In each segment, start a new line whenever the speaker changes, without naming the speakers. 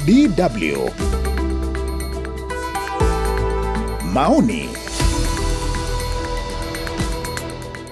DW. Maoni.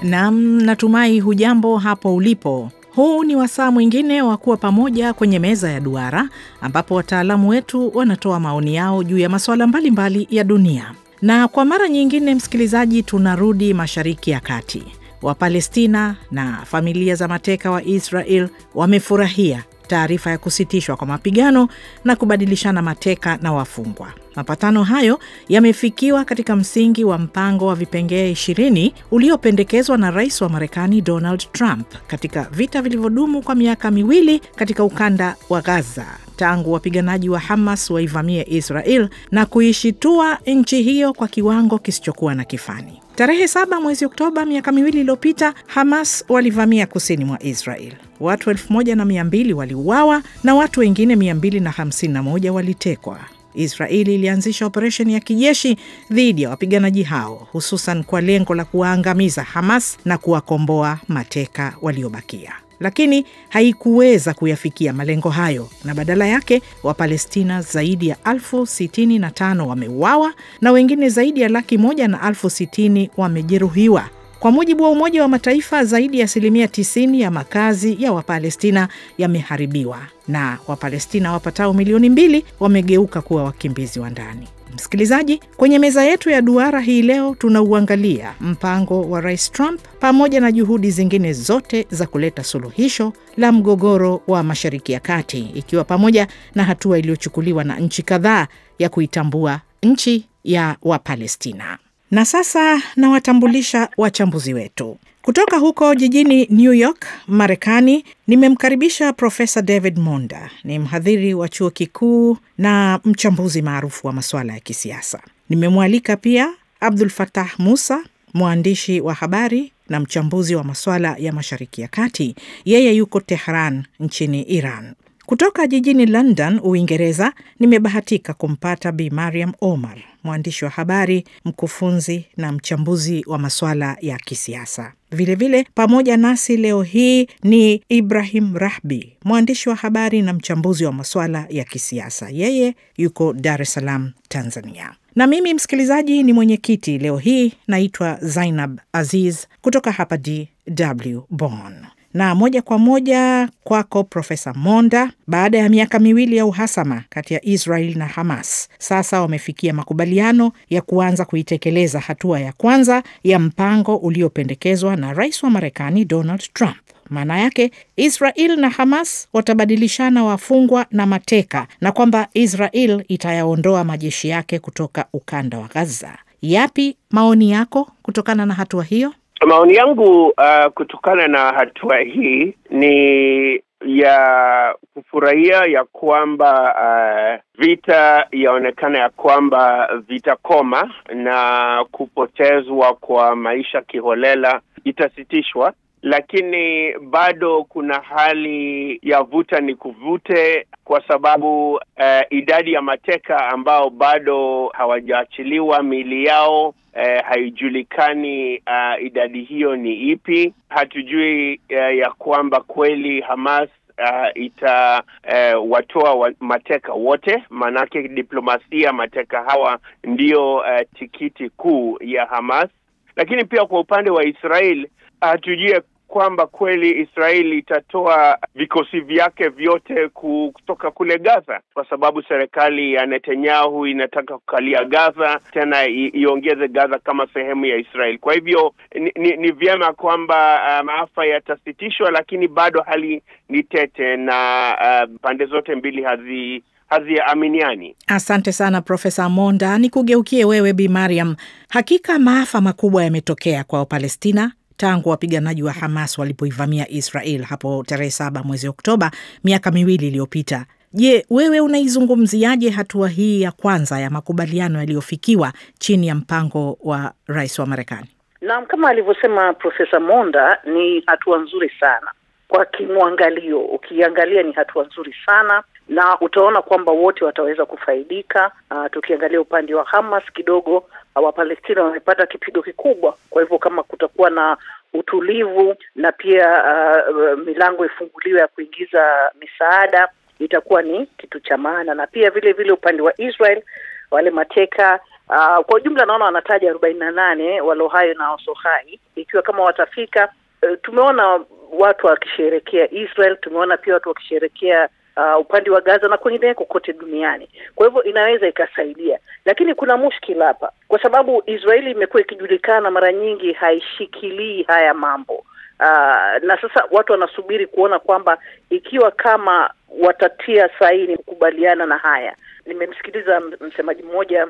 Natumai hujambo hapo ulipo. Huu ni wasaa mwingine wa kuwa pamoja kwenye meza ya duara, ambapo wataalamu wetu wanatoa maoni yao juu ya masuala mbalimbali ya dunia. Na kwa mara nyingine, msikilizaji, tunarudi Mashariki ya Kati. Wapalestina na familia za mateka wa Israel wamefurahia taarifa ya kusitishwa kwa mapigano na kubadilishana mateka na wafungwa. Mapatano hayo yamefikiwa katika msingi wa mpango wa vipengee 20 uliopendekezwa na Rais wa Marekani Donald Trump katika vita vilivyodumu kwa miaka miwili katika ukanda wa Gaza, tangu wapiganaji wa Hamas waivamie Israel na kuishitua nchi hiyo kwa kiwango kisichokuwa na kifani. Tarehe 7 mwezi Oktoba miaka miwili iliyopita, Hamas walivamia kusini mwa Israel. Watu 1200 waliuawa na watu wengine 251 walitekwa. Israeli ilianzisha operesheni ya kijeshi dhidi ya wapiganaji hao, hususan kwa lengo la kuwaangamiza Hamas na kuwakomboa mateka waliobakia. Lakini haikuweza kuyafikia malengo hayo, na badala yake Wapalestina zaidi ya 65,000 wameuawa na wengine zaidi ya 160,000 wamejeruhiwa. Kwa mujibu wa Umoja wa Mataifa, zaidi ya 90% ya makazi ya Wapalestina yameharibiwa na Wapalestina wapatao milioni 2 wamegeuka kuwa wakimbizi wa ndani. Msikilizaji, kwenye meza yetu ya duara hii leo tunauangalia mpango wa Rais Trump pamoja na juhudi zingine zote za kuleta suluhisho la mgogoro wa Mashariki ya Kati, ikiwa pamoja na hatua iliyochukuliwa na nchi kadhaa ya kuitambua nchi ya Wapalestina. Na sasa nawatambulisha wachambuzi wetu. Kutoka huko jijini New York, Marekani, nimemkaribisha Profesa David Monda. Ni mhadhiri wa chuo kikuu na mchambuzi maarufu wa masuala ya kisiasa. Nimemwalika pia Abdul Fattah Musa, mwandishi wa habari na mchambuzi wa masuala ya Mashariki ya Kati. Yeye yuko Tehran nchini Iran. Kutoka jijini London, Uingereza, nimebahatika kumpata Bi Mariam Omar, mwandishi wa habari, mkufunzi na mchambuzi wa masuala ya kisiasa. Vile pamoja nasi leo hii ni Ibrahim Rahbi, mwandishi wa habari na mchambuzi wa masuala ya kisiasa. Yeye yuko Dar es Salaam, Tanzania. Na mimi msikilizaji ni mwenyekiti leo hii, naitwa Zainab Aziz kutoka hapa DW Bonn. Na moja kwa moja kwako Profesa Monda. Baada ya miaka miwili ya uhasama kati ya Israel na Hamas, sasa wamefikia makubaliano ya kuanza kuitekeleza hatua ya kwanza ya mpango uliopendekezwa na Rais wa Marekani Donald Trump. Maana yake Israel na Hamas watabadilishana wafungwa na mateka, na kwamba Israel itayaondoa majeshi yake kutoka ukanda wa Gaza. Yapi maoni yako kutokana na hatua hiyo?
Maoni yangu kutokana na hatua hii ni ya kufurahia ya kwamba vita yaonekana ya kwamba vitakoma na kupotezwa kwa maisha kiholela itasitishwa, lakini bado kuna hali ya vuta ni kuvute, kwa sababu idadi ya mateka ambao bado hawajaachiliwa miili yao haijulikani. Idadi hiyo ni ipi? Hatujui ya kwamba kweli Hamas watoa mateka wote, manake diplomasia mateka hawa ndio tikiti kuu ya Hamas. Lakini pia kwa upande wa Israel hatujui kwamba kweli Israeli itatoa vikosi vyake vyote kutoka kule Gaza, kwa sababu serikali ya Netanyahu inataka kukalia Gaza, tena iongeze Gaza kama sehemu ya Israeli. Kwa hivyo ni vyema kwamba maafa yatasitishwa, lakini bado hali ni tete na pande zote mbili haziaminiani.
Asante sana Profesa Monda. Nikugeukie wewe Bi Mariam. Hakika maafa makubwa yametokea kwa Palestina tangu wapiganaji wa Hamas walipoivamia Israel hapo tarehe 7 mwezi Oktoba miaka miwili iliyopita. Je, wewe unaizungumziaje hatua hii ya kwanza ya makubaliano yaliyofikiwa chini ya mpango wa Rais wa Marekani?
Naam, kama alivyosema Profesa Monda, ni hatua nzuri sana. Kwa kimwangalio, ukiangalia ni hatua nzuri sana na utaona kwamba wote wataweza kufaidika. Tukiangalia upande wa Hamas kidogo, Wapalestina wamepata kipigo kikubwa. Kwa hivyo kama kutakuwa na utulivu na pia milango ifunguliwe ya kuingiza misaada, itakuwa ni kitu cha maana. Na pia vile vile upande wa Israel, wale mateka kwa ujumla naona wanataja 48 walohai na wasohai, ikiwa kama watafika. Tumeona watu wakisherehekea Israel, tumeona pia watu wakisherehekea upande wa Gaza na kwingineko kote duniani. Kwa hivyo inaweza ikasaidia, lakini kuna mushkila hapa, kwa sababu Israeli imekuwa ikijulikana mara nyingi haishikilii haya mambo. Na sasa watu wanasubiri kuona kwamba ikiwa kama watatia saini kukubaliana na haya. Nimemsikiliza msemaji mmoja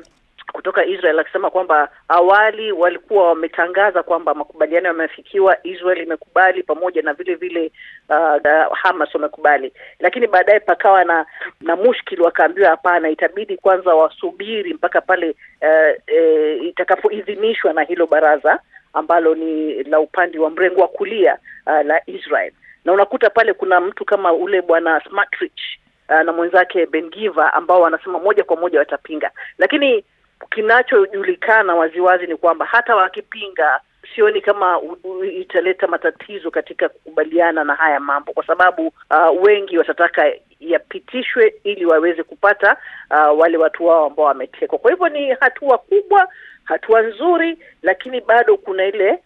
kutoka Israel akisema kwamba awali walikuwa wametangaza kwamba makubaliano yamefikiwa, Israel imekubali pamoja na vile vile Hamas wamekubali, lakini baadaye pakawa na mushkili, wakaambiwa hapana, itabidi kwanza wasubiri mpaka pale itakapoidhinishwa na hilo baraza ambalo ni la upande wa mrengo wa kulia la Israel. Na unakuta pale kuna mtu kama ule bwana Smotrich na mwenzake Ben Gvir ambao wanasema moja kwa moja watapinga, lakini kinachojulikana waziwazi ni kwamba hata wakipinga, sioni kama italeta matatizo katika kukubaliana na haya mambo, kwa sababu wengi watataka yapitishwe ili waweze kupata wale watu wao ambao wametekwa. Kwa hivyo ni hatua kubwa, hatua nzuri, lakini bado kuna ile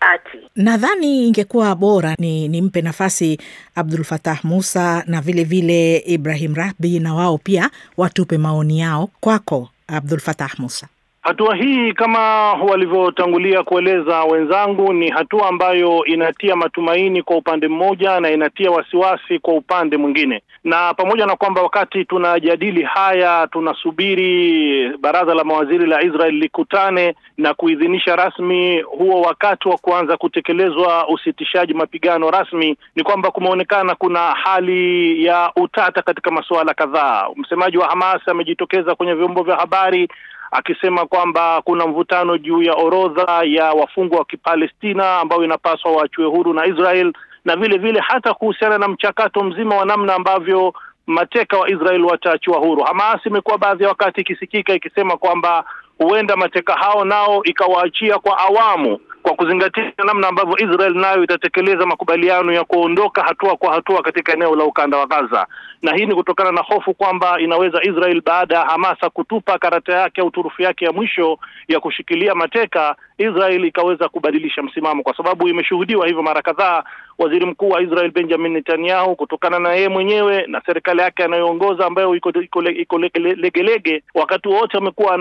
ati.
Nadhani ingekuwa bora nimpe nafasi Abdul Fattah Musa na vile vile Ibrahim Rahbi na wao pia watupe maoni yao. Kwako Abdul Fattah Musa.
Hatua hii kama walivyotangulia kueleza wenzangu ni hatua ambayo inatia matumaini kwa upande mmoja na inatia wasiwasi kwa upande mwingine. Na pamoja na kwamba wakati tunajadili haya tunasubiri baraza la mawaziri la Israel likutane na kuidhinisha rasmi huo wakati wa kuanza kutekelezwa usitishaji mapigano rasmi, ni kwamba kumeonekana kuna hali ya utata katika masuala kadhaa. Msemaji wa Hamas amejitokeza kwenye vyombo vya habari akisema kwamba kuna mvutano juu ya orodha ya wafungwa wa Kipalestina ambao inapaswa waachwe huru na Israel, na vile vile hata kuhusiana na mchakato mzima wa namna ambavyo mateka wa Israel wataachiwa huru. Hamas imekuwa baadhi ya wakati ikisikika ikisema kwamba huenda mateka hao nao ikawaachia kwa awamu, kwa kuzingatia namna ambavyo Israel nayo itatekeleza makubaliano ya kuondoka hatua kwa hatua katika eneo la ukanda wa Gaza. Na hii ni kutokana na hofu kwamba inaweza Israel baada ya Hamas kutupa karata yake au turufu yake ya mwisho ya kushikilia mateka, Israel ikaweza kubadilisha msimamo, kwa sababu imeshuhudiwa hivyo mara kadhaa. Waziri Mkuu wa Israel Benjamin Netanyahu, kutokana na yeye mwenyewe na serikali yake anayoongoza ambayo iko legelege, wakati wote amekuwa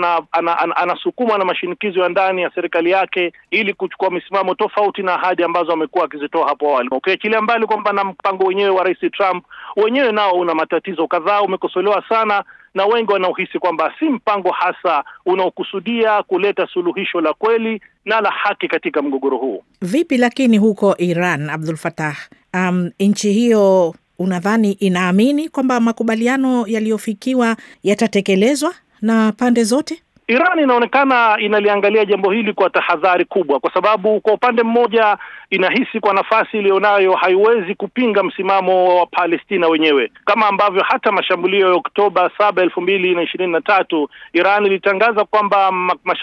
anasukuma na mashinikizo ya ndani ya serikali yake ili kuchukua misimamo tofauti na ahadi ambazo amekuwa akizitoa hapo awali. Ukiachilia mbali kwamba na mpango wenyewe wa Rais Trump wenyewe nao una matatizo kadhaa, umekosolewa sana na wengi wanaohisi kwamba si mpango hasa unaokusudia kuleta suluhisho la kweli na la haki katika mgogoro huu.
Vipi lakini huko Iran, Abdul Fattah, nchi hiyo unadhani inaamini kwamba makubaliano yaliyofikiwa yatatekelezwa na pande zote?
Iran inaonekana inaliangalia jambo hili kwa tahadhari kubwa, kwa sababu kwa upande mmoja inahisi kwa nafasi ilionayo haiwezi kupinga msimamo wa Palestina wenyewe, kama ambavyo hata mashambulio ya Oktoba 7, 2023 Iran ilitangaza kwamba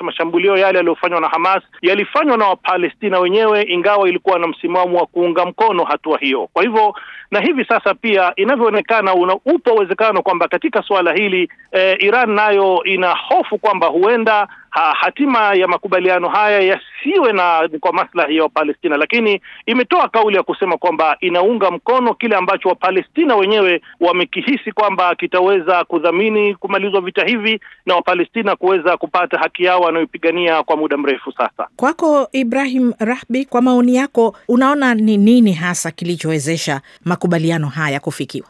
mashambulio yale yaliyofanywa na Hamas yalifanywa na Wapalestina wenyewe, ingawa ilikuwa na msimamo wa kuunga mkono hatua hiyo. Kwa hivyo na hivi sasa pia inavyoonekana upo uwezekano kwamba katika swala hili Iran nayo ina hofu kwamba huenda hatima ya makubaliano haya yasiwe na kwa maslahi ya Wapalestina, lakini imetoa kauli ya kusema kwamba inaunga mkono kile ambacho Wapalestina wenyewe wamekihisi kwamba kitaweza kudhamini kumalizwa vita hivi na Wapalestina kuweza kupata haki yao wanayopigania kwa muda mrefu sasa.
Kwako Ibrahim Rahbi, kwa maoni yako, unaona ni nini hasa kilichowezesha makubaliano haya kufikiwa?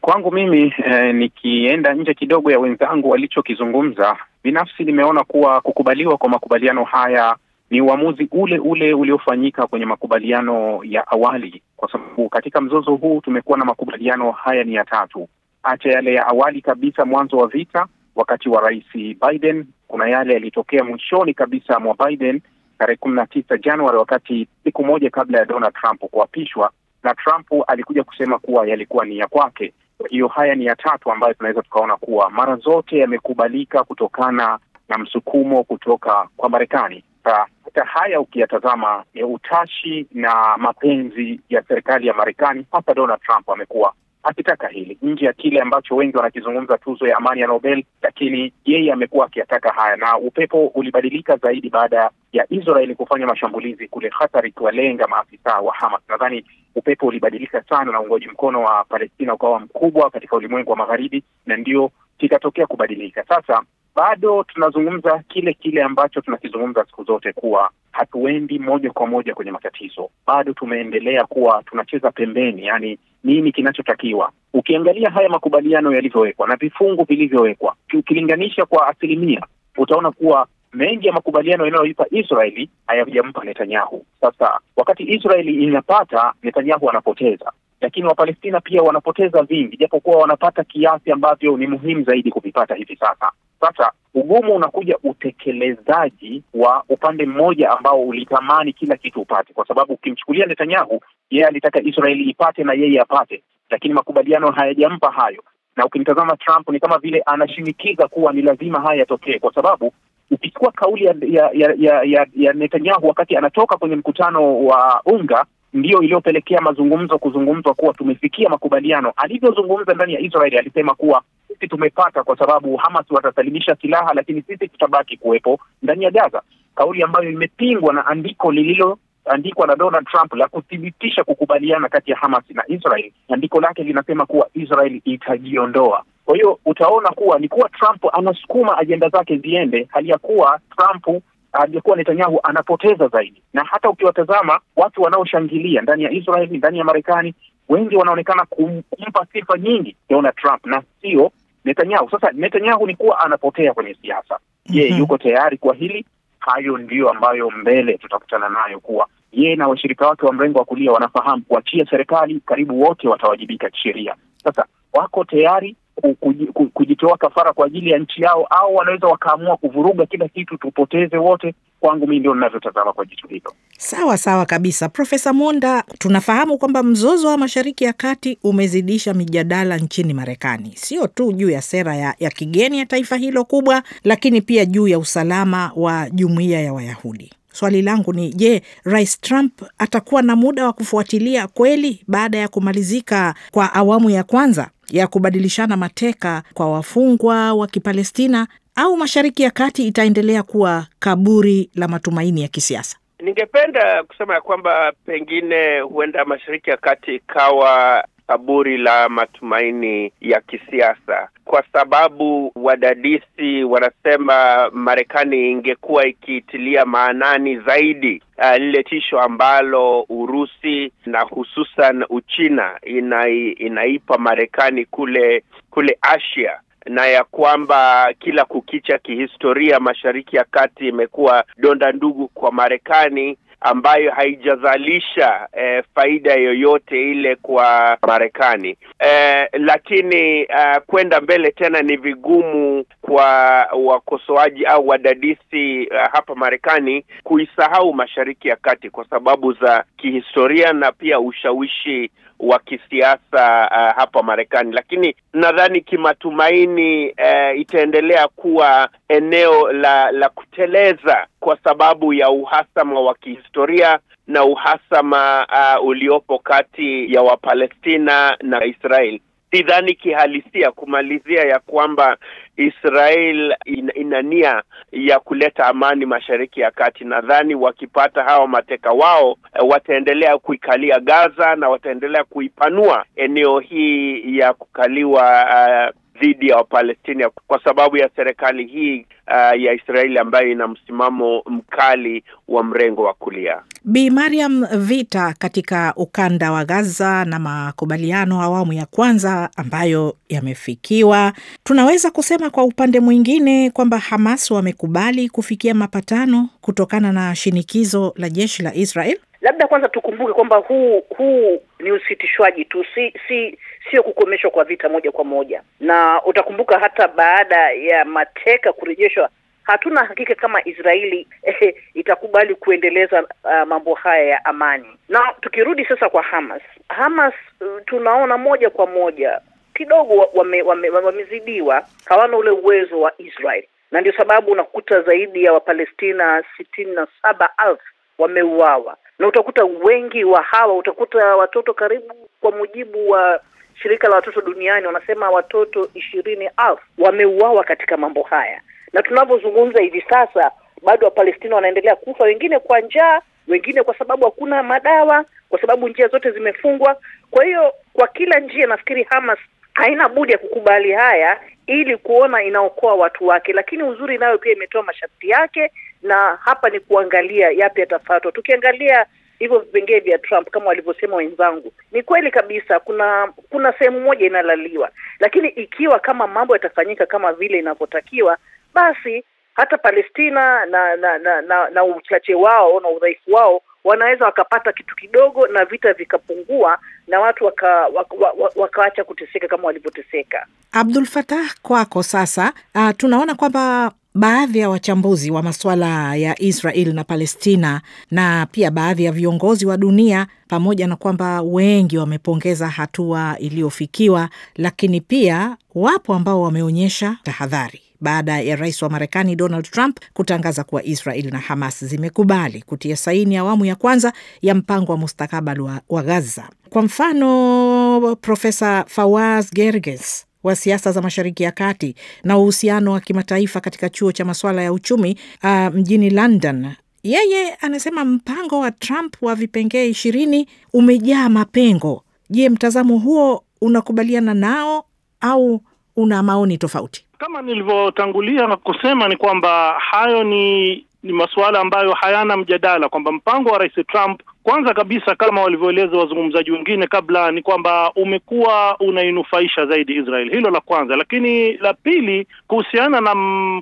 Kwangu mimi nikienda nje kidogo ya wenzangu walichokizungumza, binafsi nimeona kuwa kukubaliwa kwa makubaliano haya ni uamuzi ule uliofanyika kwenye makubaliano ya awali, kwa sababu katika mzozo huu tumekuwa na makubaliano haya ni ya tatu. Acha yale ya awali kabisa mwanzo wa vita wakati wa Rais Biden, kuna yale yalitokea mwishoni kabisa mwa Biden tarehe 19 Januari, wakati siku moja kabla ya Donald Trump kuapishwa, na Trump alikuja kusema kuwa yalikuwa ni ya kwake. Hiyo haya ni ya tatu ambayo tunaweza tukaona kuwa mara zote yamekubalika kutokana na msukumo kutoka kwa Marekani. Hata haya ukiyatazama ni utashi na mapenzi ya serikali ya Marekani, hasa Donald Trump amekuwa akitaka hili, nje ya kile ambacho wengi wanakizungumza tuzo ya amani ya Nobel, lakini yeye amekuwa akiyataka haya. Na upepo ulibadilika zaidi baada ya Israeli kufanya mashambulizi kule Qatar kuwalenga maafisa wa Hamas. Nadhani upepo ulibadilika sana na uungaji mkono wa Palestina ukawa mkubwa katika ulimwengu wa magharibi, na ndio kikatokea kubadilika. Sasa bado tunazungumza kile ambacho tunakizungumza siku zote, kuwa hatuendi moja kwa moja kwenye matatizo. Bado tumeendelea kuwa tunacheza pembeni, yani nini kinachotakiwa. Ukiangalia haya makubaliano yalivyowekwa na vifungu vilivyowekwa, ukilinganisha kwa asilimia, utaona kuwa mengi ya makubaliano yanayoipa Israeli hayajampa Netanyahu. Sasa wakati Israeli inapata, Netanyahu anapoteza, lakini Wapalestina pia wanapoteza vingi, japo kuwa wanapata kiasi ambavyo ni muhimu zaidi kuvipata hivi sasa. Sasa ugumu unakuja utekelezaji wa upande mmoja ambao ulitamani kila kitu upate, kwa sababu ukimchukulia Netanyahu, yeye alitaka Israeli ipate na yeye apate, lakini makubaliano hayajampa hayo. Na ukimtazama Trump ni kama vile anashinikiza kuwa ni lazima haya yatokee, kwa sababu ukichukua kauli ya Netanyahu wakati anatoka kwenye mkutano wa UNGA, ndio iliyopelekea kuzungumzwa kuwa tumefikia makubaliano. Alivyozungumza ndani ya Israeli alisema kuwa sisi tumepata kwa sababu Hamas watasalimisha silaha, lakini sisi tutabaki kuwepo ndani ya Gaza. Kauli ambayo imepingwa na andiko lililoandikwa na Donald Trump la kuthibitisha kukubaliana kati ya Hamas na Israel. Andiko lake linasema kuwa Israel itajiondoa. Kwa hiyo utaona kuwa ni kuwa Trump anasukuma ajenda zake ziende, hali ya kuwa aliyekuwa Netanyahu anapoteza zaidi. Na hata ukiwatazama watu wanaoshangilia ndani ya Israeli, ndani ya Marekani, wengi wanaonekana kumpa sifa nyingi Donald Trump na sio Netanyahu. Sasa Netanyahu ni kuwa anapotea kwenye siasa. Yuko tayari kwa hili? Hayo ndio ambayo mbele tutakutana nayo, kuwa yeye na washirika wake wa mrengo wa kulia wanafahamu kuachia serikali, karibu wote watawajibika kisheria. Sasa wako tayari kujitoa kafara kwa ajili ya nchi yao, au wanaweza wakaamua kuvuruga kila kitu tupoteze wote. Kwangu mimi ndio ninavyotazama kwa jicho hilo.
Sawa kabisa. Profesa Monda, tunafahamu kwamba mzozo wa Mashariki ya Kati umezidisha mijadala nchini Marekani, sio tu juu ya sera ya kigeni ya taifa hilo kubwa, lakini pia juu ya usalama wa jumuiya ya Wayahudi. Swali langu ni, je, Rais Trump atakuwa na muda wa kufuatilia kweli baada ya kumalizika kwa awamu ya kwanza ya kubadilishana mateka kwa wafungwa wa Kipalestina, au Mashariki ya Kati itaendelea kuwa kaburi la matumaini ya kisiasa?
Ningependa kusema ya kwamba pengine huenda Mashariki ya Kati ikawa kaburi la matumaini ya kisiasa, kwa sababu wadadisi wanasema Marekani ingekuwa ikiitilia maanani zaidi lile tisho ambalo Urusi na hususan Uchina inaipa Marekani kule Asia, na ya kwamba kila kukicha kihistoria Mashariki ya Kati imekuwa donda ndugu kwa Marekani, ambayo haijazalisha faida yoyote ile kwa Marekani. Lakini kwenda mbele tena ni vigumu kwa wakosoaji au wadadisi hapa Marekani kuisahau Mashariki ya Kati kwa sababu za kihistoria na pia ushawishi wa kisiasa hapa Marekani. Lakini nadhani kimatumaini itaendelea kuwa eneo la kuteleza kwa sababu ya uhasama wa kihistoria na uhasama uliopo kati ya Wapalestina na Israel. Sidhani kihalisia kumalizia ya kwamba Israel ina nia ya kuleta amani Mashariki ya Kati. Nadhani wakipata hao mateka wao wataendelea kuikalia Gaza na wataendelea kuipanua eneo hii ya kukaliwa dhidi ya Wapalestina kwa sababu ya serikali hii ya Israeli ambayo ina msimamo mkali wa mrengo wa kulia.
Bi Mariam, vita katika ukanda wa Gaza na makubaliano awamu ya kwanza ambayo yamefikiwa, tunaweza kusema kwa upande mwingine kwamba Hamas wamekubali kufikia mapatano kutokana na shinikizo la jeshi la Israel?
Labda kwanza tukumbuke kwamba huu ni usitishwaji tu, sio kukomeshwa kwa vita moja kwa moja. Na utakumbuka hata baada ya mateka kurejeshwa, hatuna hakika kama Israeli itakubali kuendeleza mambo haya ya amani. Na tukirudi sasa kwa Hamas tunaona moja kwa moja kidogo wamezidiwa, hawana ule uwezo wa Israel. Na ndio sababu unakuta zaidi ya Wapalestina 67,000 wameuawa. Na utakuta wengi wa hawa, utakuta watoto karibu, kwa mujibu wa shirika la watoto duniani wanasema watoto 20,000 wameuawa katika mambo haya. Na tunavyozungumza hivi sasa bado Wapalestina wanaendelea kufa, wengine kwa njaa, wengine kwa sababu hakuna madawa, kwa sababu njia zote zimefungwa. Kwa hiyo kwa kila njia nafikiri Hamas haina budi ya kukubali haya ili kuona inaokoa watu wake, lakini uzuri nayo pia imetoa masharti yake, na hapa ni kuangalia yapi yatafuatwa. Tukiangalia hivyo vipengele vya Trump kama walivyosema wenzangu, ni kweli kabisa kuna sehemu moja inalaliwa, lakini ikiwa kama mambo yatafanyika kama vile inavyotakiwa, basi hata Palestina na uchache wao na udhaifu wao wanaweza wakapata kitu kidogo na vita vikapungua na watu wakaacha kuteseka kama walivyoteseka.
Abdul Fattah, kwako sasa. Tunaona kwamba baadhi ya wachambuzi wa masuala ya Israel na Palestina na pia baadhi ya viongozi wa dunia, pamoja na kwamba wengi wamepongeza hatua iliyofikiwa, lakini pia wapo ambao wameonyesha tahadhari baada ya rais wa Marekani Donald Trump kutangaza kuwa Israel na Hamas zimekubali kutia saini awamu ya kwanza ya mpango wa mustakabali wa Gaza. Kwa mfano, Profesa Fawaz Gerges wa siasa za Mashariki ya Kati na uhusiano wa kimataifa katika chuo cha masuala ya uchumi mjini London, yeye anasema mpango wa Trump wa vipengee 20 umejaa mapengo. Je, mtazamo huo unakubaliana nao au una maoni tofauti?
Kama nilivyotangulia na kusema ni kwamba hayo ni masuala ambayo hayana mjadala, kwamba mpango wa Rais Trump kwanza kabisa, kama walivyoeleza wazungumzaji wengine kabla, ni kwamba umekuwa unainufaisha zaidi Israel. Hilo la kwanza. Lakini la pili, kuhusiana na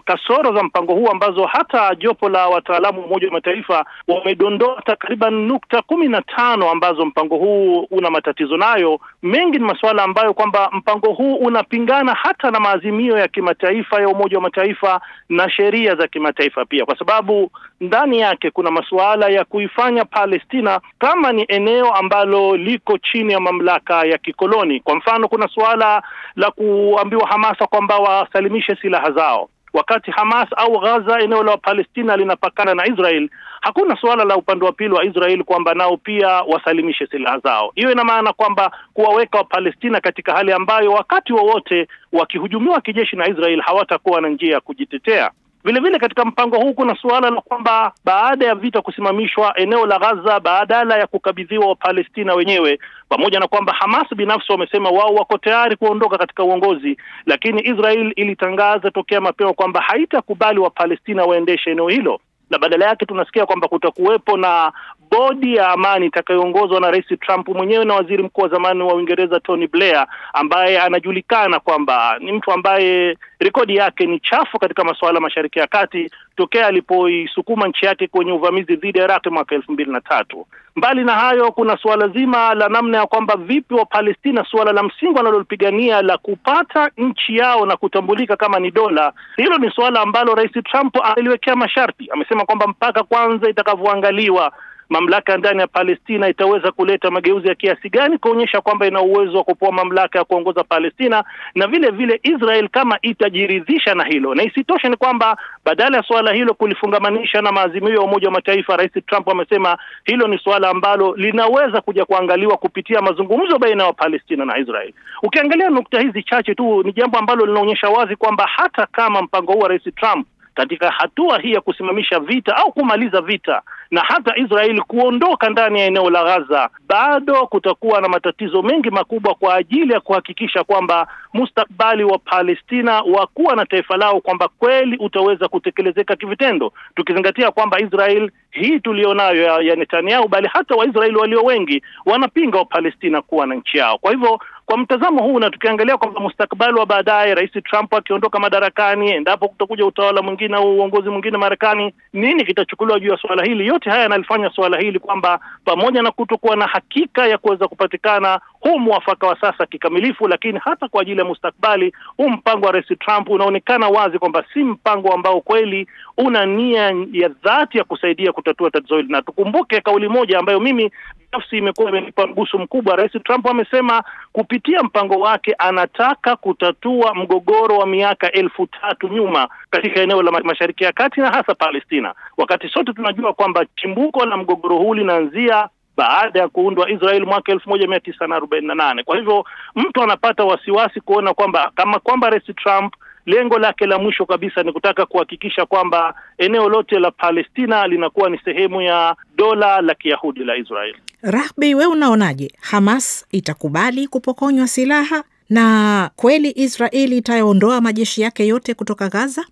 kasoro za mpango huu ambazo hata jopo la wataalamu wa Umoja wa Mataifa wamedondoa takriban nukta 15 ambazo mpango huu una matatizo nayo. Mengi ni masuala ambayo kwamba mpango huu unapingana hata na maazimio ya kimataifa ya Umoja wa Mataifa na sheria za kimataifa pia, kwa sababu ndani yake kuna masuala ya kuifanya Palestina kama ni eneo ambalo liko chini ya mamlaka ya kikoloni. Kwa mfano, kuna suala la kuambiwa Hamasa kwamba wasalimishe silaha zao, wakati Hamas au Gaza, eneo la Palestina, linapakana na Israel. Hakuna suala la upande wa pili wa Israel kwamba nao pia wasalimishe silaha zao. Hiyo ina maana kwamba kuwaweka wa Palestina katika hali ambayo wakati wowote wakihujumiwa kijeshi na Israel hawatakuwa na njia ya kujitetea. Vile vile katika mpango huu kuna suala la kwamba baada ya vita kusimamishwa, eneo la Gaza badala ya kukabidhiwa wa Palestina wenyewe, pamoja na kwamba Hamas binafsi wamesema wao wako tayari kuondoka katika uongozi, lakini Israel ilitangaza tokea mapema kwamba haitakubali wa Palestina waendeshe eneo hilo, na badala yake tunasikia kwamba kutakuwepo na bodi ya amani itakayoongozwa na Rais Trump mwenyewe na waziri mkuu wa zamani wa Uingereza Tony Blair, ambaye anajulikana kwamba ni mtu ambaye rekodi yake ni chafu katika masuala Mashariki ya Kati tokea alipoisukuma nchi yake kwenye uvamizi dhidi ya Iraq mwaka 2003. Mbali na hayo, kuna suala zima la namna ya kwamba vipi wa Palestina, suala la msingi wanalolipigania la kupata nchi yao na kutambulika kama ni dola, hilo ni suala ambalo Rais Trump aliwekea masharti. Amesema kwamba mpaka kwanza itakavyoangaliwa mamlaka ndani ya Palestina itaweza kuleta mageuzi ya kiasi gani kuonyesha kwamba ina uwezo wa kupoa mamlaka ya kuongoza Palestina, na vile vile Israel kama itajiridhisha na hilo. Na isitoshe ni kwamba badala ya swala hilo kulifungamanisha na maazimio ya Umoja wa Mataifa, Rais Trump amesema hilo ni swala ambalo linaweza kuja kuangaliwa kupitia mazungumzo baina ya Palestina na Israel. Ukiangalia nukta hizi chache tu, ni jambo ambalo linaonyesha wazi kwamba hata kama mpango huu wa Rais Trump katika hatua hii ya kusimamisha vita au kumaliza vita na hata Israeli kuondoka ndani ya eneo la Gaza, bado kutakuwa na matatizo mengi makubwa kwa ajili ya kuhakikisha kwamba mustakabali wa Palestina wa kuwa na taifa lao kwamba kweli utaweza kutekelezeka kivitendo, tukizingatia kwamba Israel hii tulionayo ya Netanyahu, bali hata Waisraeli walio wengi wanapinga wa Palestina kuwa na nchi yao. Kwa hivyo kwa mtazamo huu, na tukiangalia kwamba mustakabali wa baadaye Rais Trump akiondoka madarakani, endapo kutakuja utawala mwingine au uongozi mwingine Marekani, nini kitachukuliwa juu ya swala hili? Yote haya yanalifanya swala hili kwamba pamoja na kutokuwa na hakika ya kuweza kupatikana huu mwafaka wa sasa kikamilifu, lakini hata kwa ajili ya mustakabali, huu mpango wa Rais Trump unaonekana wazi kwamba si mpango ambao kweli una nia ya dhati ya kusaidia kutatua tatizo hili. Na tukumbuke kauli moja ambayo mimi binafsi imekuwa imenipa mguso mkubwa. Rais Trump amesema kupitia mpango wake anataka kutatua mgogoro wa miaka 1000 nyuma katika eneo la Mashariki ya Kati na hasa Palestina, wakati sote tunajua kwamba chimbuko la mgogoro huu linaanzia baada ya kuundwa Israel mwaka 1948. Kwa hivyo mtu anapata wasiwasi kuona kwamba Rais Trump lengo lake la mwisho kabisa ni kutaka kuhakikisha kwamba eneo lote la Palestina linakuwa ni sehemu ya dola la Kiyahudi la Israel.
Rahbi, wewe unaonaje? Hamas itakubali kupokonywa silaha na kweli Israeli itaondoa majeshi yake yote kutoka Gaza?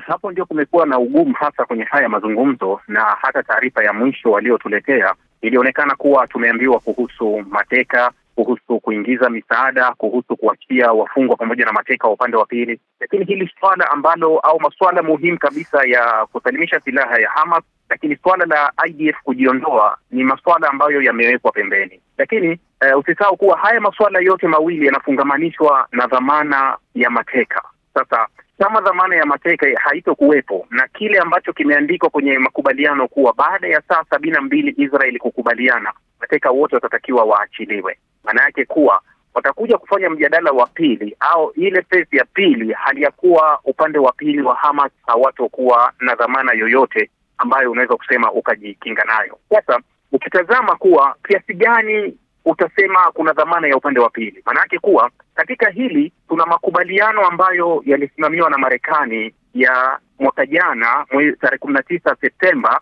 Hapo ndio kumekuwa na ugumu hasa kwenye haya mazungumzo, na hata taarifa ya mwisho waliotuletea ilionekana kuwa tumeambiwa kuhusu mateka, kuhusu kuingiza misaada, kuhusu kuachia wafungwa pamoja na mateka wa upande wa pili. Lakini hili swala au masuala muhimu kabisa ya kusalimisha silaha ya Hamas, lakini swala la IDF kujiondoa ni masuala ambayo yamewekwa pembeni. Lakini usisahau kuwa haya masuala yote mawili yanafungamanishwa na dhamana ya mateka. Sasa kama dhamana ya mateka haitokuwepo na kile ambacho kimeandikwa kwenye makubaliano kuwa baada ya saa 72 Israeli kukubaliana, mateka wote watatakiwa waachiliwe, maana yake kuwa watakuja kufanya mjadala wa pili au ile phase ya pili, hali ya kuwa upande wa pili wa Hamas hawatokuwa na dhamana yoyote ambayo unaweza kusema ukajikinga nayo. Sasa ukitazama kuwa kiasi gani utasema kuna dhamana ya upande wa pili, maana yake kuwa katika hili tuna makubaliano ambayo yalisimamiwa na Marekani ya mwaka jana tarehe 19 Septemba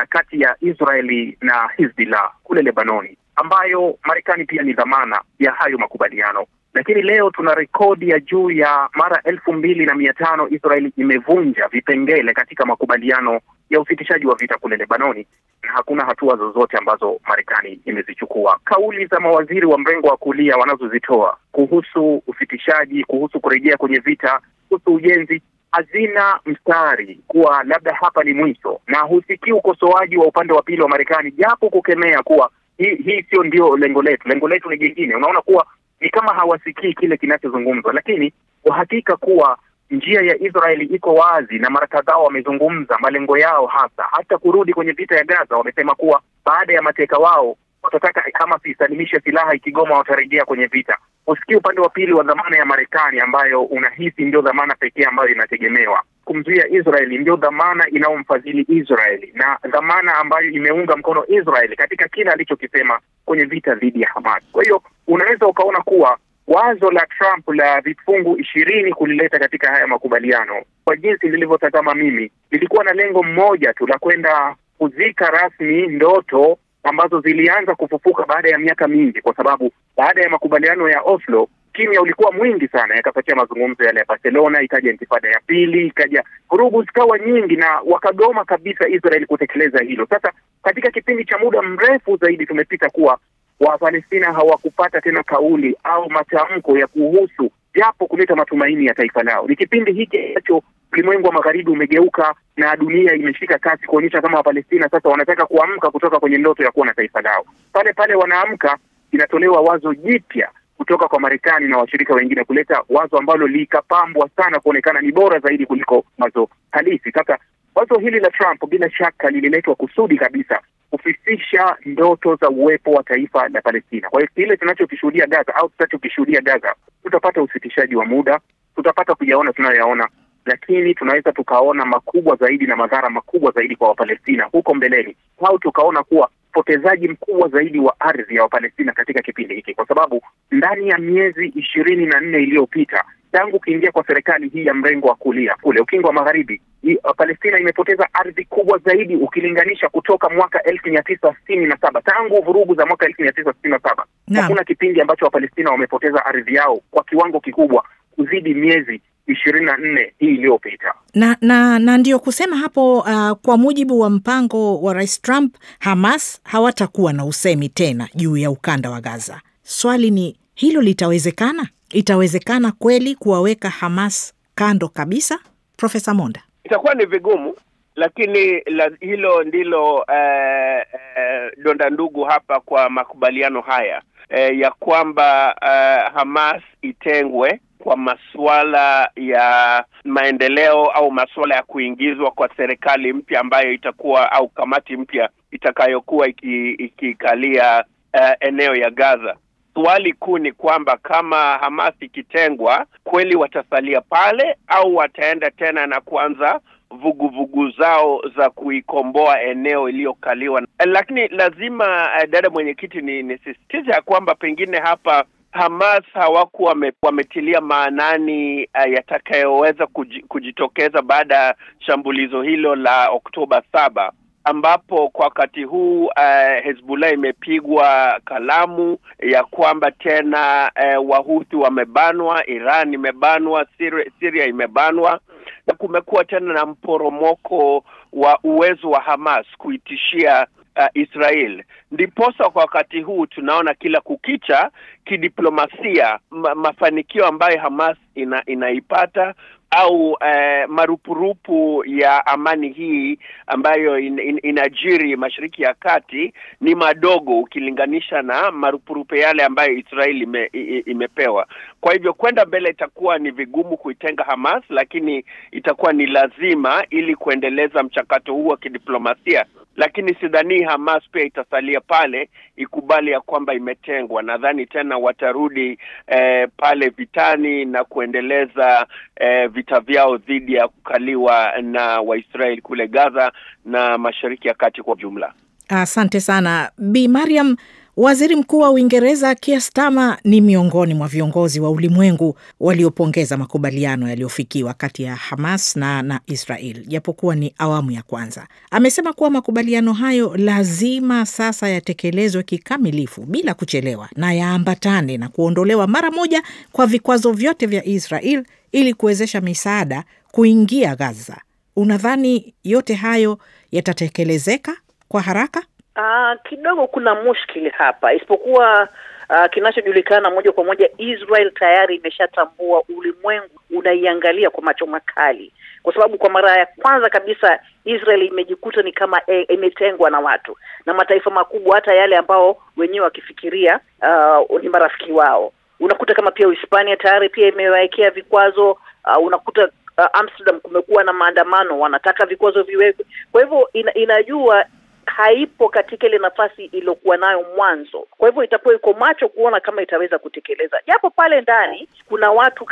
kati ya Israeli na Hezbollah kule Lebanoni, ambayo Marekani pia ni dhamana ya hayo makubaliano. Lakini leo tuna rekodi ya juu ya mara 2500 Israeli imevunja vipengele katika makubaliano ya usitishaji wa vita kule Lebanoni, na hakuna hatua zozote ambazo Marekani imezichukua. Kauli za mawaziri wa mrengo wa kulia wanazozitoa kuhusu usitishaji, kuhusu kurejea kwenye vita, kuhusu ujenzi, hazina mstari kuwa labda hapa ni mwisho, na husikii ukosoaji wa upande wa pili wa Marekani japo kukemea kuwa hii sio ndio lengo letu. Lengo letu ni jingine. Unaona kuwa ni kama hawasikii kile kinachozungumzwa, lakini kwa hakika kuwa njia ya Israeli iko wazi, na mara kadhaa wamezungumza malengo yao, hata kurudi kwenye vita ya Gaza. Wamesema kuwa baada ya mateka wao watataka kama isalimishe silaha, ikigoma watarejea kwenye vita. Usikii upande wa pili wa dhamana ya Marekani ambayo unahisi ndio dhamana pekee ambayo inategemewa kumzuia Israeli, ndio dhamana inaomfadhili Israeli na dhamana ambayo imeunga mkono Israeli katika kila alichokisema kwenye vita dhidi ya Hamas. Kwa hiyo unaweza ukaona kuwa wazo la Trump la vifungu 20 kulileta katika haya makubaliano, kwa jinsi nilivyotazama mimi, lilikuwa na lengo mmoja tu la kwenda kuzika rasmi ndoto ambazo zilianza kufufuka baada ya miaka mingi, kwa sababu baada ya makubaliano ya Oslo kimya ulikuwa mwingi sana, yakapatia mazungumzo yale ya Barcelona, ikaja intifada ya pili, ikaja vurugu zikawa nyingi, na wakagoma kabisa Israel kutekeleza hilo. Sasa katika kipindi cha muda mrefu zaidi tumepita kuwa Wapalestina hawakupata tena kauli au matamko ya kuhusu japo kuleta matumaini ya taifa lao. Ni kipindi hiki ambacho ulimwengu wa magharibi umegeuka na dunia imeshika kasi kuonyesha kama Wapalestina sasa wanataka kuamka kutoka kwenye ndoto ya kuwa na taifa lao. Pale wanaamka, inatolewa wazo jipya kutoka kwa Marekani na washirika wengine kuleta wazo ambalo likapambwa sana kuonekana ni bora zaidi kuliko wazo halisi. Sasa wazo hili la Trump bila shaka lililetwa kusudi kabisa kufifisha ndoto za uwepo wa taifa la Palestina. Kwa hiyo kile tunachokishuhudia Gaza au tutachokishuhudia Gaza, tutapata usitishaji wa muda, tutapata kuyaona tunayoyaona, lakini tunaweza tukaona makubwa zaidi na madhara makubwa zaidi kwa Wapalestina huko mbeleni, au tukaona kuwa potezaji mkubwa zaidi wa ardhi ya Wapalestina katika kipindi hiki, kwa sababu ndani ya miezi 24 iliyopita tangu kuingia kwa serikali hii ya mrengo wa kulia kule ukingo wa magharibi, Palestina imepoteza ardhi kubwa zaidi ukilinganisha kutoka mwaka 1967, tangu vurugu za mwaka 1967. Hakuna kipindi ambacho Wapalestina wamepoteza ardhi yao kwa kiwango kikubwa kuzidi miezi 24 hii iliyopita.
Na ndio kusema hapo, kwa mujibu wa mpango wa Rais Trump, Hamas hawatakuwa na usemi tena juu ya ukanda wa Gaza. Swali ni hilo litawezekana? Itawezekana kweli kuwaweka Hamas kando kabisa, Profesa Monda?
Itakuwa ni vigumu, lakini hilo ndilo donda ndugu hapa kwa makubaliano haya, ya kwamba Hamas itengwe kwa masuala ya maendeleo au masuala ya kuingizwa kwa serikali mpya ambayo itakuwa au kamati mpya itakayokuwa ikikalia eneo ya Gaza. Swali kuu ni kwamba kama Hamas ikitengwa, kweli watasalia pale au wataenda tena na kuanza vuguvugu zao za kuikomboa eneo iliyokaliwa. Lakini lazima dada mwenyekiti nisisitize ya kwamba pengine hapa Hamas hawakuwa wametilia maanani yatakayoweza kujitokeza baada ya shambulizo hilo la Oktoba 7, ambapo kwa wakati huu Hezbollah imepigwa kalamu ya kwamba tena Wahuthi wamebanwa, Iran imebanwa, Syria imebanwa, na kumekuwa tena na mporomoko wa uwezo wa Hamas kuitishia Israel. Ndiposa kwa wakati huu tunaona kila kukicha kidiplomasia mafanikio ambayo Hamas inaipata au marupurupu ya amani hii ambayo inajiri Mashariki ya Kati ni madogo ukilinganisha na marupurupu yale ambayo Israel imepewa. Kwa hivyo kwenda mbele itakuwa ni vigumu kuitenga Hamas, lakini itakuwa ni lazima ili kuendeleza mchakato huu wa kidiplomasia. Lakini sidhani Hamas pia itasalia pale ikubali ya kwamba imetengwa. Nadhani tena watarudi pale vitani na kuendeleza vita vyao dhidi ya kukaliwa na Waisraeli kule Gaza na Mashariki ya Kati kwa jumla.
Asante sana Bi Mariam. Waziri Mkuu wa Uingereza Keir Starmer ni miongoni mwa viongozi wa ulimwengu waliopongeza makubaliano yaliyofikiwa kati ya Hamas na Israel, japokuwa ni awamu ya kwanza. Amesema kuwa makubaliano hayo lazima sasa yatekelezwe kikamilifu bila kuchelewa na yaambatane na kuondolewa mara moja kwa vikwazo vyote vya Israel ili kuwezesha misaada kuingia Gaza. Unadhani yote hayo yatatekelezeka kwa haraka?
Kidogo kuna mushkili hapa, isipokuwa kinachojulikana moja kwa moja, Israel tayari imeshatambua ulimwengu unaiangalia kwa macho makali, kwa sababu kwa mara ya kwanza kabisa Israel imejikuta ni kama imetengwa na watu na mataifa makubwa, hata yale ambao wenyewe wakifikiria ni marafiki wao. Unakuta kama pia Hispania tayari pia imewawekea vikwazo. Unakuta Amsterdam kumekuwa na maandamano, wanataka vikwazo viwekwe. Kwa hivyo inajua haipo katika ile nafasi iliyokuwa nayo mwanzo. Kwa hivyo itakuwa iko macho kuona kama itaweza kutekeleza. Japo pale ndani kuna watu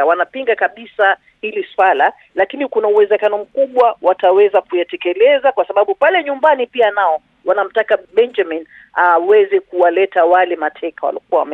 wanapinga kabisa hili swala, lakini kuna uwezekano mkubwa wataweza kuyatekeleza, kwa sababu pale nyumbani pia nao wanamtaka Benjamin aweze kuwaleta wale mateka walikuwa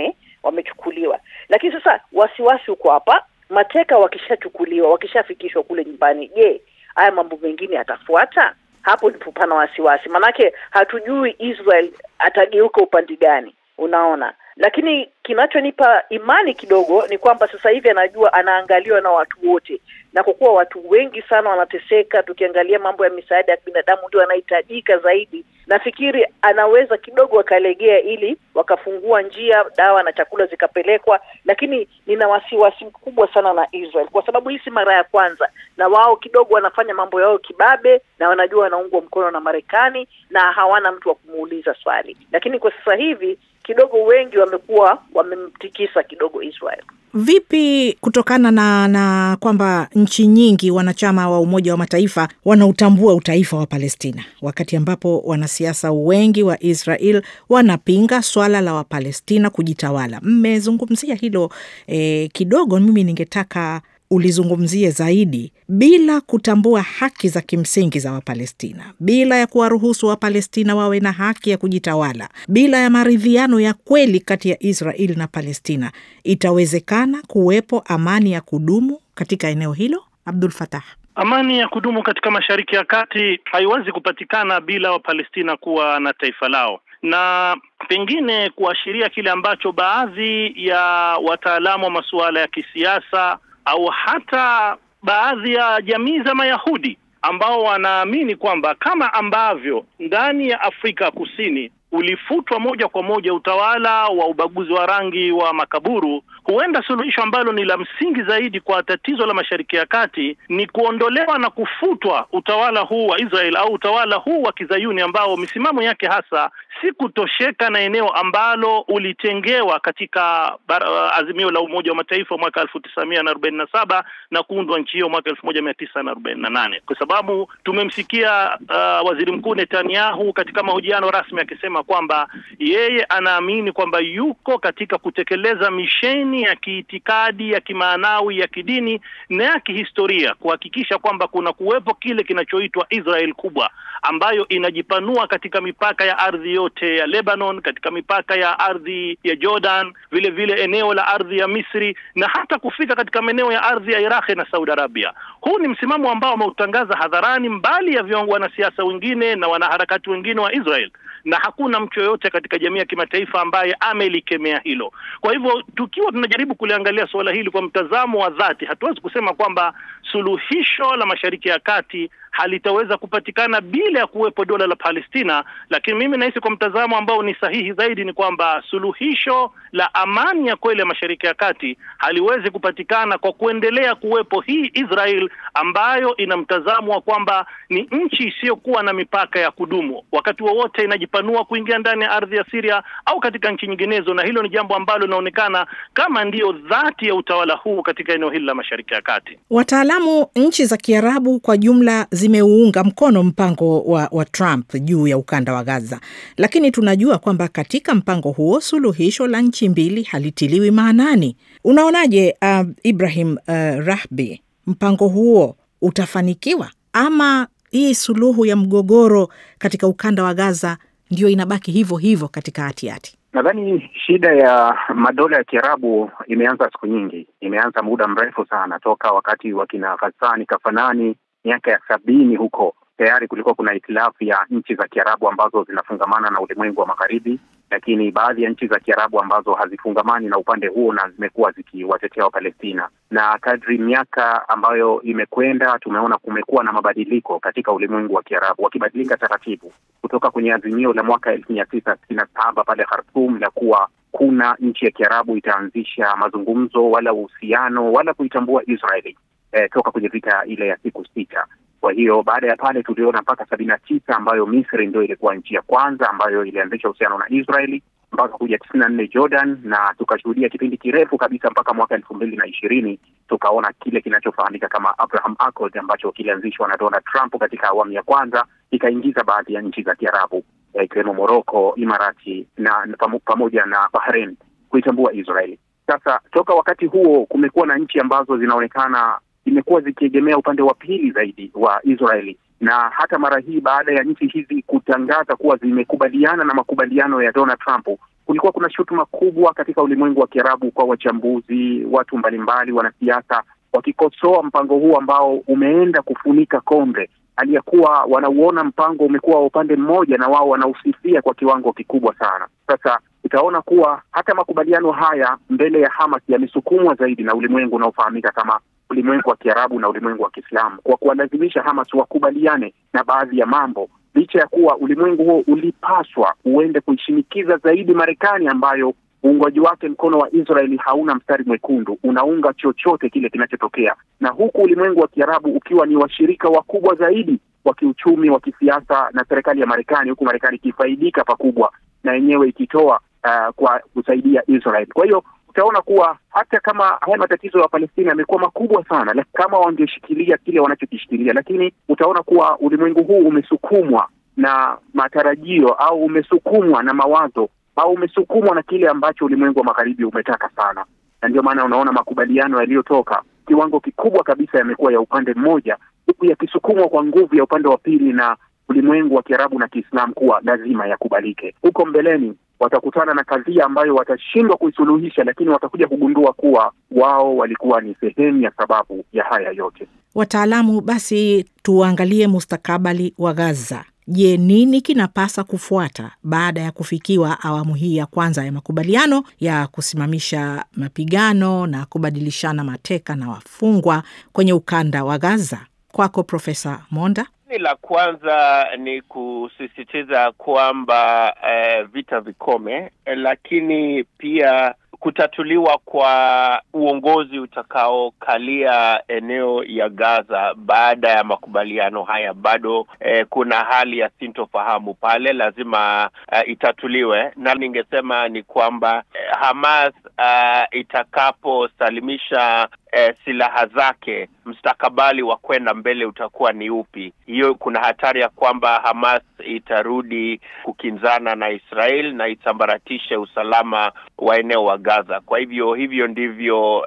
wamechukuliwa. Lakini sasa wasiwasi uko hapa, mateka wakishachukuliwa, wakishafikishwa kule nyumbani, je, haya mambo mengine yatafuata? Hapo ndipo pana wasiwasi, manake hatujui Israel atageuka upande gani, unaona. Lakini kinachonipa imani kidogo ni kwamba sasa hivi anajua anaangaliwa na watu wote, na kwa kuwa watu wengi sana wanateseka, tukiangalia mambo ya misaada ya binadamu ndio anahitajika zaidi, nafikiri anaweza kidogo akalegea ili wakafungua njia, dawa na chakula zikapelekwa. Lakini nina wasiwasi mkubwa sana na Israel, kwa sababu hii si mara ya kwanza, na wao kidogo wanafanya mambo yao kibabe, na wanajua wanaungwa mkono na Marekani na hawana mtu wa kumuuliza swali. Lakini kwa sasa hivi kidogo wengi wamemtikisa kidogo Israel.
Vipi kutokana na kwamba nchi nyingi wanachama wa Umoja wa Mataifa wanautambua utaifa wa Palestina, wakati ambapo wanasiasa wengi wa Israel wanapinga swala la Wapalestina kujitawala? Mmezungumzia hilo kidogo, mimi ningetaka ulizungumzie zaidi. Bila kutambua haki za kimsingi za Wapalestina, bila ya kuwaruhusu Wapalestina wawe na haki ya kujitawala, bila ya maridhiano ya kweli kati ya Israel na Palestina, itawezekana kuwepo amani ya kudumu katika eneo hilo? Abdul Fattah.
Amani ya kudumu katika Mashariki ya Kati haiwezi kupatikana bila Wapalestina kuwa na taifa lao, na pengine kuashiria kile ambacho baadhi ya wataalamu wa masuala ya kisiasa au hata baadhi ya jamii za Mayahudi ambao wanaamini kwamba kama ambavyo ndani ya Afrika Kusini ulifutwa moja kwa moja utawala wa ubaguzi wa rangi wa makaburu, huenda suluhisho ambalo ni la msingi zaidi kwa tatizo la Mashariki ya Kati ni kuondolewa na kufutwa utawala huu wa Israel au utawala huu wa Kizayuni ambao misimamo yake hasa si kutosheka na eneo ambalo ulitengewa katika azimio la Umoja wa Mataifa mwaka 1947 na kuundwa nchi hiyo mwaka 1948. Kwa sababu tumemsikia Waziri Mkuu Netanyahu katika mahojiano rasmi akisema kwamba yeye anaamini kwamba yuko katika kutekeleza misheni kiimani, ya kiitikadi, ya kimaanawi, ya kidini na ya kihistoria, kuhakikisha kwamba kuna kuwepo kile kinachoitwa Israel kubwa, ambayo inajipanua katika mipaka ya ardhi yote ya Lebanon, katika mipaka ya ardhi ya Jordan, vile vile eneo la ardhi ya Misri, na hata kufika katika maeneo ya ardhi ya Iraq na Saudi Arabia. Huu ni msimamo ambao wameutangaza hadharani, mbali ya wanasiasa wengine na wanaharakati wengine wa Israel, na hakuna mtu yoyote katika jamii ya kimataifa ambaye amelikemea hilo. Kwa hivyo tukiwa tunajaribu kuliangalia suala hili kwa mtazamo wa dhati, hatuwezi kusema kwamba suluhisho la Mashariki ya Kati halitaweza kupatikana bila ya kuwepo dola la Palestina, lakini mimi nahisi kwa mtazamo ambao ni sahihi zaidi ni kwamba suluhisho la amani ya kweli ya Mashariki ya Kati haliwezi kupatikana kwa kuendelea kuwepo hii Israel ambayo ina mtazamo wa kwamba ni nchi isiyokuwa na mipaka ya kudumu, wakati wowote inajipanua kuingia ndani ya ardhi ya Syria au katika nchi nyinginezo, na hilo ni jambo ambalo linaonekana kama ndio dhati ya utawala huu katika eneo hili la Mashariki ya Kati.
Wataalamu, nchi za Kiarabu kwa jumla zimeuunga mkono mpango wa Trump juu ya ukanda wa Gaza, lakini tunajua kwamba katika mpango huo suluhisho la nchi mbili halitiliwi maanani. Unaonaje Ibrahim Rahbi, mpango huo utafanikiwa ama hii suluhu ya mgogoro katika ukanda wa Gaza ndio inabaki hivyo hivyo katika hati?
Nadhani shida ya madola ya Kiarabu imeanza siku nyingi, imeanza muda mrefu sana, toka wakati wa kina Ghassani Kafanani miaka ya 70 huko. Tayari kulikuwa kuna itilafu ya nchi za Kiarabu ambazo zinafungamana na ulimwengu wa Magharibi, lakini baadhi ya nchi za Kiarabu ambazo hazifungamani na upande huo na zimekuwa zikiwatetea wa Palestina. Na kadri miaka ambayo imekwenda, tumeona kumekuwa na mabadiliko katika ulimwengu wa Kiarabu, wakibadilika taratibu kutoka kwenye azimio la mwaka 1967 pale Khartoum la kuwa kuna nchi ya Kiarabu itaanzisha mazungumzo wala uhusiano wala kuitambua Israeli toka kwenye vita ile ya siku 6. Kwa hiyo baada ya pale tuliona mpaka 79 ambayo Misri ndio ilikuwa nchi ya kwanza ambayo ilianzisha uhusiano na Israeli, mpaka kuja 94 Jordan, na tukashuhudia kipindi kirefu kabisa mpaka mwaka 2020 tukaona kile kinachofahamika kama Abraham Accord ambacho kilianzishwa na Donald Trump katika awamu ya kwanza, ikaingiza baadhi ya nchi za Kiarabu ikiwemo Morocco, Imarati na pamoja na Bahrain kuitambua Israeli. Sasa toka wakati huo kumekuwa na nchi ambazo zinaonekana imekuwa zikiegemea upande wa pili zaidi wa Israeli, na hata mara hii baada ya nchi hizi kutangaza kuwa zimekubaliana na makubaliano ya Donald Trump, kulikuwa kuna shutuma kubwa katika ulimwengu wa Kiarabu kwa wachambuzi, watu mbalimbali, wanasiasa wakikosoa mpango huu ambao umeenda kufunika kombe, aliyekuwa wanauona mpango umekuwa upande mmoja na wao wanausifia kwa kiwango kikubwa sana. Sasa utaona kuwa hata makubaliano haya mbele ya Hamas yamesukumwa zaidi na ulimwengu unaofahamika kama ulimwengu wa Kiarabu na ulimwengu wa Kiislamu, kwa kuwalazimisha Hamas wakubaliane na baadhi ya mambo, licha ya kuwa ulimwengu huo ulipaswa uende kuishinikiza zaidi Marekani, ambayo uungwaji wake mkono wa Israeli hauna mstari mwekundu, unaunga chochote kile kinachotokea, na huku ulimwengu wa Kiarabu ukiwa ni washirika wakubwa zaidi wa kiuchumi, wa kisiasa na serikali ya Marekani, huku Marekani ikifaidika pakubwa na yenyewe ikitoa kwa kusaidia Israel. Kwa hiyo utaona kuwa hata kama haya matatizo ya Palestina yamekuwa makubwa sana, kama wangeshikilia kile wanachokishikilia, lakini utaona kuwa ulimwengu huu umesukumwa na matarajio au umesukumwa na mawazo au umesukumwa na kile ambacho ulimwengu wa Magharibi umetaka sana. Na ndio maana unaona makubaliano yaliyotoka kiwango kikubwa kabisa yamekuwa ya upande mmoja, huku yakisukumwa kwa nguvu ya upande wa pili na ulimwengu wa Kiarabu na Kiislamu kuwa lazima yakubalike. Huko mbeleni watakutana na kadhia ambayo watashindwa kuisuluhisha, lakini watakuja kugundua kuwa wao walikuwa ni sehemu ya sababu ya haya yote.
Wataalamu, basi tuangalie mustakabali wa Gaza. Je, nini kinapasa kufuata baada ya kufikiwa awamu hii ya kwanza ya makubaliano ya kusimamisha mapigano na kubadilishana mateka na wafungwa kwenye ukanda wa Gaza? Kwako Profesa Monda.
La kwanza ni kusisitiza kwamba vita vikome, lakini pia kutatuliwa kwa uongozi utakaokalia eneo ya Gaza baada ya makubaliano haya. Bado kuna hali ya sintofahamu pale, lazima itatuliwe, na ningesema ni kwamba Hamas itakaposalimisha silaha zake, mustakabali wa kwenda mbele utakuwa ni upi. Hiyo kuna hatari ya kwamba Hamas itarudi kukinzana na Israel na itambaratishe usalama wa eneo wa Gaza. Kwa hivyo ndivyo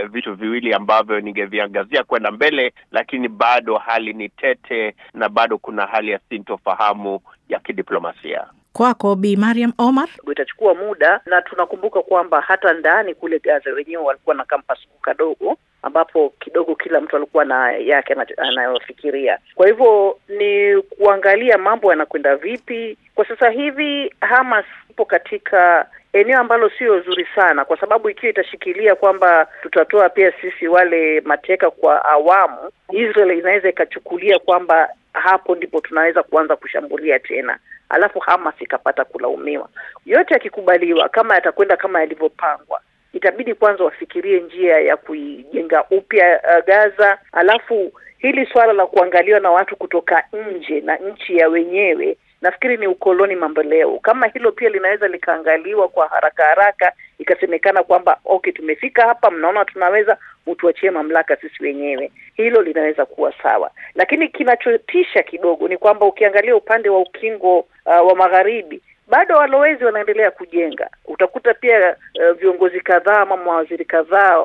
vitu viwili ambavyo ningeviangazia kwenda mbele, lakini bado hali ni tete na bado kuna hali ya sintofahamu ya kidiplomasia.
Kwako Bi Mariam Omar.
Itachukua muda, na tunakumbuka kwamba hata ndani kule Gaza wenyewe walikuwa na kampasi kadogo ambapo kidogo kila mtu alikuwa na yake anayofikiria. Kwa hivyo ni kuangalia mambo yanakwenda vipi. Kwa sasa hivi Hamas ipo katika eneo ambalo sio zuri sana, kwa sababu ikiwa itashikilia kwamba tutatoa pia sisi wale mateka kwa awamu, Israel inaweza ikachukulia kwamba hapo ndipo tunaweza kuanza kushambulia tena, alafu Hamas ikapata kulaumiwa. Yote yakikubaliwa, kama yatakwenda kama yalivyopangwa, itabidi kwanza wafikirie njia ya kuijenga upya Gaza. Alafu hili swala la kuangaliwa na watu kutoka nje na nchi ya wenyewe, nafikiri ni ukoloni mambo leo. Kama hilo pia linaweza likaangaliwa kwa haraka, ikasemekana kwamba okay, tumefika hapa, mnaona tunaweza, utuachie mamlaka sisi wenyewe, hilo linaweza kuwa sawa. Lakini kinachotisha kidogo ni kwamba ukiangalia upande wa ukingo wa magharibi, bado walowezi wanaendelea kujenga. Utakuta pia viongozi kadhaa ama mawaziri kadhaa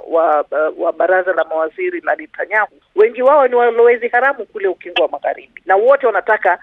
wa baraza la mawaziri la Netanyahu, wengi wao ni walowezi haramu kule ukingo wa magharibi, na wote wanataka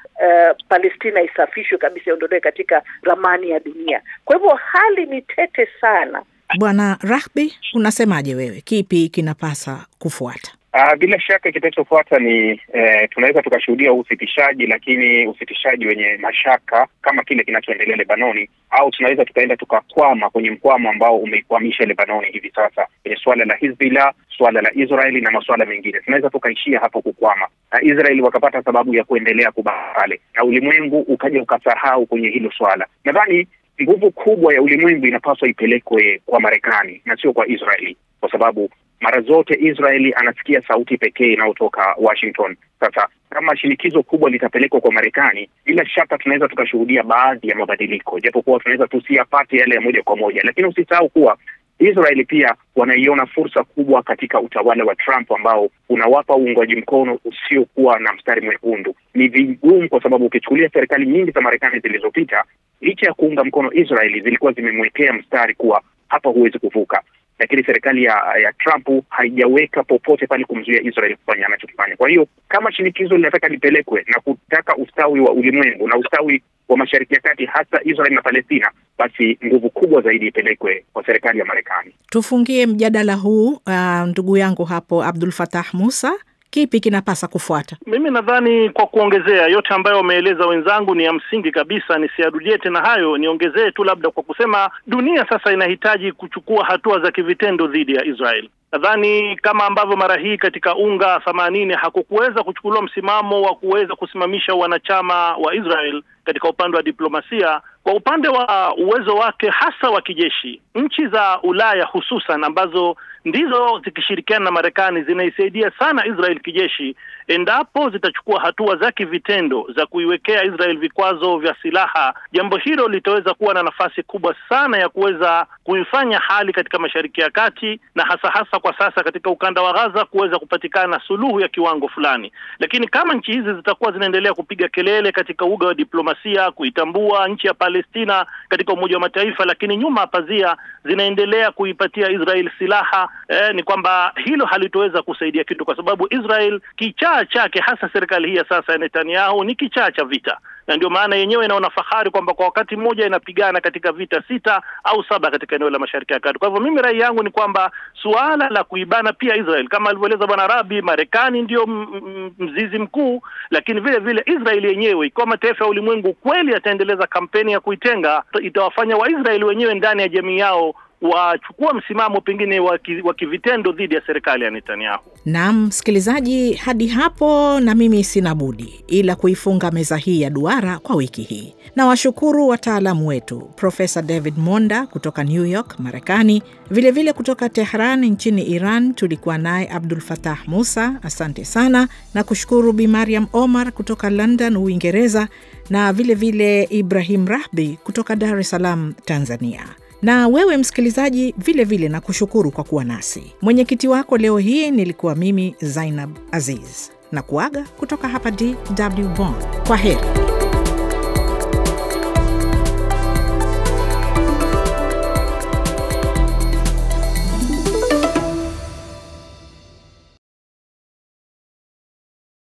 Palestina isafishwe kabisa, iondolewe katika ramani ya dunia. Kwa hivyo hali ni tete sana.
Bwana Rahbi, unasemaje wewe? Kipi kinapasa kufuata?
Bila shaka kitachofuata ni tunaweza tukashuhudia usitishaji, lakini usitishaji wenye mashaka kama kile kinachoendelea Lebanoni, au tunaweza tukaenda tukakwama kwenye mkwamo ambao umeikwamisha Lebanoni hivi sasa kwenye swala la Hizbullah, swala la Israeli na masuala mengine. Tunaweza tukaishia hapo kukwama, na Israeli wakapata sababu ya kuendelea kubali, na ulimwengu ukaja ukasahau kwenye hilo swala. Nadhani nguvu kubwa ya ulimwengu inapaswa ipelekwe kwa Marekani na sio kwa Israeli, kwa sababu mara zote Israeli anasikia sauti pekee inayotoka Washington. Sasa kama shinikizo kubwa litapelekwa kwa Marekani, bila shaka tunaweza tukashuhudia baadhi ya mabadiliko, japokuwa tunaweza tusiyapate yale ya moja kwa moja. Lakini usisahau kuwa Israeli pia wanaiona fursa kubwa katika utawala wa Trump ambao unawapa uungwaji mkono usiokuwa na mstari mwekundu. Ni vigumu kwa sababu ukichukulia serikali nyingi za Marekani zilizopita, licha ya kuunga mkono Israeli, zilikuwa zimemwekea mstari kuwa hapa huwezi kuvuka. Lakini serikali ya Trump haijaweka popote pale kumzuia Israel kufanya anachokifanya. Kwa hiyo kama shinikizo linataka lipelekwe na kutaka ustawi wa ulimwengu na ustawi wa Mashariki ya Kati, hasa Israel na Palestina, basi nguvu kubwa zaidi ipelekwe kwa serikali ya Marekani.
Tufungie mjadala huu, ndugu yangu hapo Abdul Fattah Musa. Kipi kinapasa kufuata?
Mimi nadhani kwa kuongezea yote ambayo wameeleza wenzangu ni ya msingi kabisa, nisiarudie tena hayo. Niongezee tu labda kwa kusema dunia sasa inahitaji kuchukua hatua za kivitendo dhidi ya Israel. Nadhani kama ambavyo mara hii katika UNGA 80 hakukuweza kuchukuliwa msimamo wa kuweza kusimamisha wanachama wa Israel katika upande wa diplomasia, kwa upande wa uwezo wake hasa wa kijeshi, nchi za Ulaya hususan ambazo ndizo zikishirikiana na Marekani zinaisaidia sana Israel kijeshi, endapo zitachukua hatua za kivitendo za kuiwekea Israel vikwazo vya silaha, jambo hilo litaweza kuwa na nafasi kubwa sana ya kuweza kuifanya hali katika Mashariki ya Kati na hasa kwa sasa katika ukanda wa Gaza kuweza kupatikana suluhu ya kiwango fulani. Lakini kama nchi hizi zitakuwa zinaendelea kupiga kelele katika uga wa diplomasia kuitambua nchi ya Palestina katika Umoja wa Mataifa, lakini nyuma ya pazia zinaendelea kuipatia Israel silaha, ni kwamba hilo halitoweza kusaidia kitu, kwa sababu Israel kichaa chake, hasa serikali hii ya sasa ya Netanyahu, ni kichaa cha vita. Na ndio maana yenyewe inaona fahari kwamba kwa wakati mmoja inapigana katika vita 6 au 7 katika eneo la Mashariki ya Kati. Kwa hivyo mimi rai yangu ni kwamba suala la kuibana pia Israel, kama alivyoeleza Bwana Rabi, Marekani ndio mzizi mkuu, lakini vile vile Israel yenyewe, ikiwa mataifa ya ulimwengu kweli yataendeleza kampeni ya kuitenga, itawafanya Waisraeli wenyewe ndani ya jamii yao wachukua msimamo pengine wa kivitendo dhidi ya serikali ya Netanyahu.
Naam, msikilizaji, hadi hapo na mimi sina budi ila kuifunga meza hii ya duara kwa wiki hii. Na washukuru wataalamu wetu, Profesa David Monda kutoka New York, Marekani, vile vile kutoka Tehran nchini Iran tulikuwa naye Abdul Fattah Musa, asante sana, na kushukuru Bi Mariam Omar kutoka London, Uingereza, na vile vile Ibrahim Rahbi kutoka Dar es Salaam, Tanzania. Na wewe msikilizaji vile vile na kushukuru kwa kuwa nasi. Mwenyekiti wako leo hii nilikuwa mimi Zainab Aziz. Na kuaga kutoka hapa DW Bonn. Kwa heri.